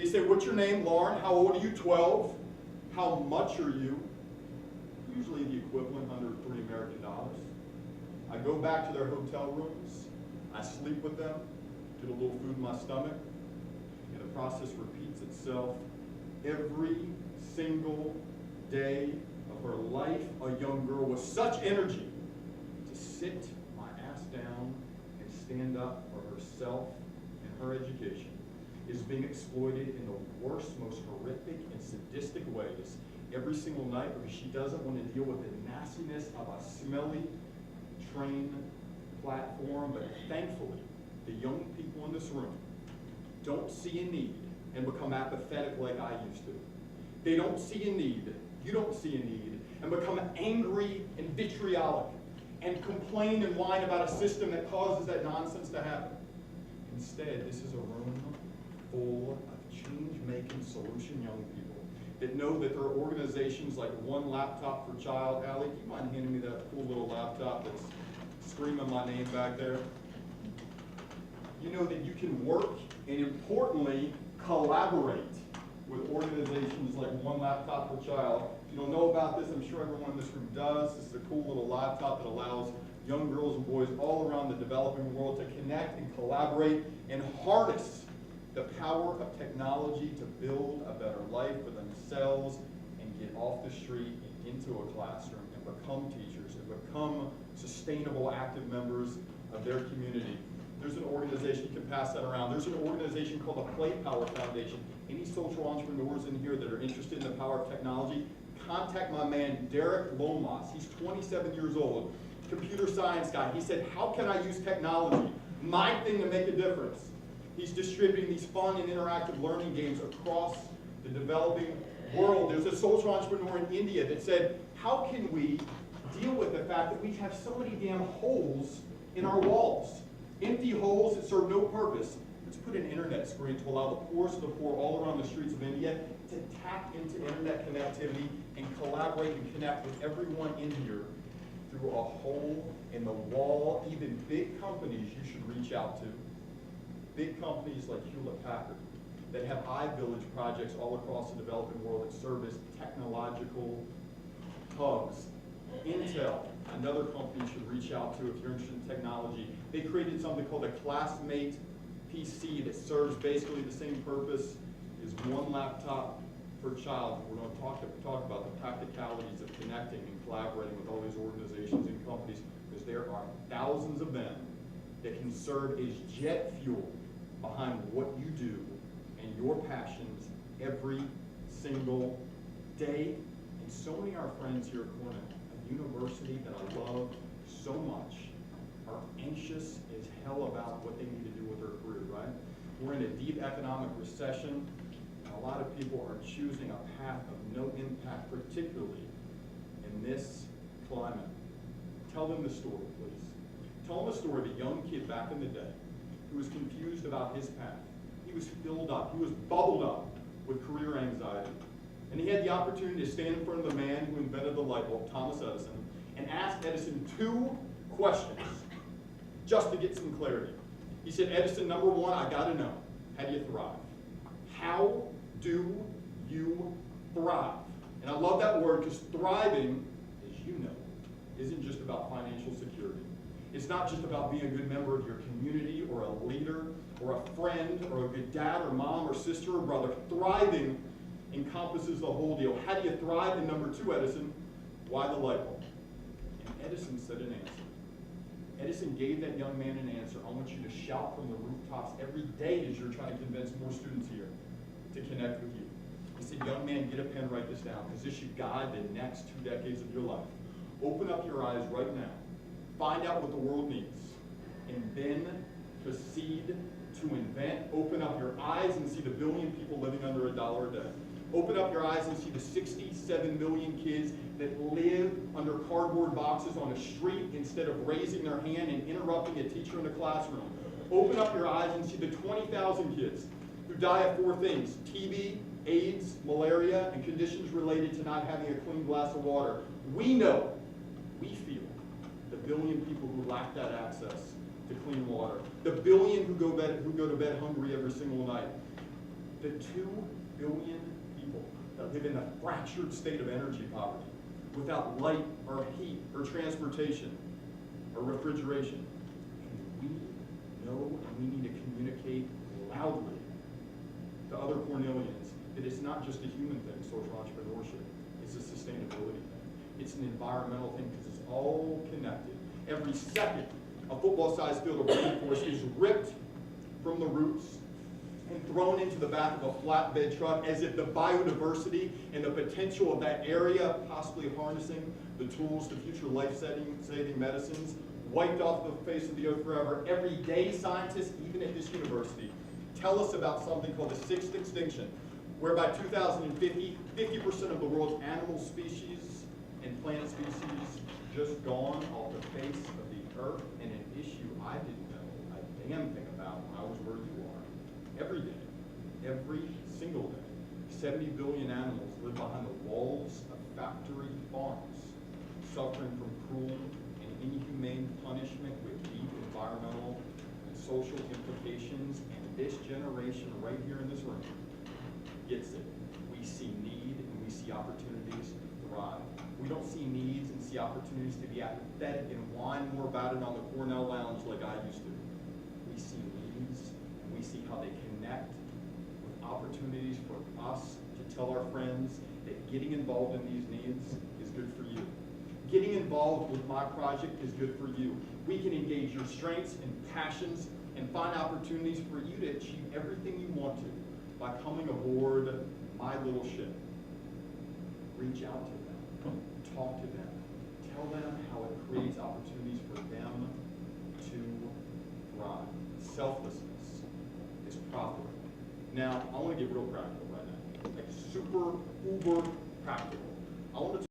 They say, what's your name, Lauren? How old are you? 12. How much are you? Usually the equivalent under $3 American. I go back to their hotel rooms. I sleep with them, get a little food in my stomach, and the process repeats itself every single day of her life. A young girl with such energy to sit my ass down and stand up for herself and her education is being exploited in the worst, most horrific and sadistic ways every single night because she doesn't want to deal with the nastiness of a smelly train platform. But thankfully, the young people in this room don't see a need and become apathetic like I used to. They don't see a need, you don't see a need, and become angry and vitriolic and complain and whine about a system that causes that nonsense to happen. Instead, this is a room full of change-making solution young people that know that there are organizations like One Laptop for Child. Allie, do you mind handing me that cool little laptop that's screaming my name back there? You know that you can work and, importantly, collaborate with organizations like One Laptop for Child. If you don't know about this, I'm sure everyone in this room does. This is a cool little laptop that allows young girls and boys all around the developing world to connect and collaborate and harness the power of technology to build a better life for themselves and get off the street and into a classroom and become teachers and become sustainable, active members of their community. There's an organization, you can pass that around. There's an organization called the Play Power Foundation. Any social entrepreneurs in here that are interested in the power of technology, contact my man, Derek Lomas. He's 27 years old, computer science guy. He said, how can I use technology, my thing, to make a difference? He's distributing these fun and interactive learning games across the developing world. There's a social entrepreneur in India that said, how can we deal with the fact that we have so many damn holes in our walls? Empty holes that serve no purpose. Let's put an internet screen to allow the poorest of the poor all around the streets of India to tap into internet connectivity and collaborate and connect with everyone in here through a hole in the wall. Even big companies you should reach out to. Big companies like Hewlett-Packard that have iVillage projects all across the developing world that serve as technological hubs. Intel, another company you should reach out to if you're interested in technology. They created something called a Classmate PC that serves basically the same purpose as One Laptop per Child. We're going to talk about the practicalities of connecting and collaborating with all these organizations and companies, because there are thousands of them that can serve as jet fuel behind what you do and your passions every single day. And so many of our friends here at Cornell, a university that I love so much, are anxious as hell about what they need to do with their career, right? We're in a deep economic recession, and a lot of people are choosing a path of no impact, particularly in this climate. Tell them the story, please. Tell them the story of a young kid back in the day who was confused about his path. He was filled up, he was bubbled up with career anxiety. And he had the opportunity to stand in front of the man who invented the light bulb, Thomas Edison, and ask Edison 2 questions just to get some clarity. He said, Edison, number one, I gotta know, how do you thrive? How do you thrive? And I love that word because thriving, as you know, isn't just about financial security. It's not just about being a good member of your community or a leader or a friend or a good dad or mom or sister or brother. Thriving encompasses the whole deal. How do you thrive? And number 2, Edison, why the light bulb? And Edison said an answer. Edison gave that young man an answer. I want you to shout from the rooftops every day as you're trying to convince more students here to connect with you. He said, young man, get a pen, write this down, because this should guide the next 2 decades of your life. Open up your eyes right now. Find out what the world needs, and then proceed to invent. Open up your eyes and see the billion people living under $1 a day. Open up your eyes and see the 67 million kids that live under cardboard boxes on a street instead of raising their hand and interrupting a teacher in the classroom. Open up your eyes and see the 20,000 kids who die of 4 things: TB, AIDS, malaria, and conditions related to not having a clean glass of water. We know, we feel, the billion people who lack that access to clean water, the billion who go to bed hungry every single night. The 2 billion people that live in a fractured state of energy poverty, without light or heat or transportation or refrigeration. And we know and we need to communicate loudly to other Cornellians that it's not just a human thing, social entrepreneurship. It's a sustainability thing. It's an environmental thing because it's all connected. Every second, a football-sized field of rainforest is ripped from the roots and thrown into the back of a flatbed truck as if the biodiversity and the potential of that area, possibly harnessing the tools to future life-saving medicines, wiped off the face of the earth forever. Every day, scientists, even at this university, tell us about something called the 6th extinction, where by 2050, 50% of the world's animal species and plant species just gone off the face of the earth, and an issue I didn't know a damn thing about when I was where you are. Every day, every single day, 70 billion animals live behind the walls of factory farms, suffering from cruel and inhumane punishment with deep environmental and social implications. And this generation right here in this room gets it. We see need and we see opportunities to thrive. We don't see needs and see opportunities to be apathetic and whine more about it on the Cornell lounge like I used to. We see needs and we see how they connect with opportunities for us to tell our friends that getting involved in these needs is good for you. Getting involved with my project is good for you. We can engage your strengths and passions and find opportunities for you to achieve everything you want to by coming aboard my little ship. Reach out to them, talk to them, tell them how it creates opportunities for them to thrive. Selflessness is profitable. Now, I want to get real practical right now, like super, uber practical. I want to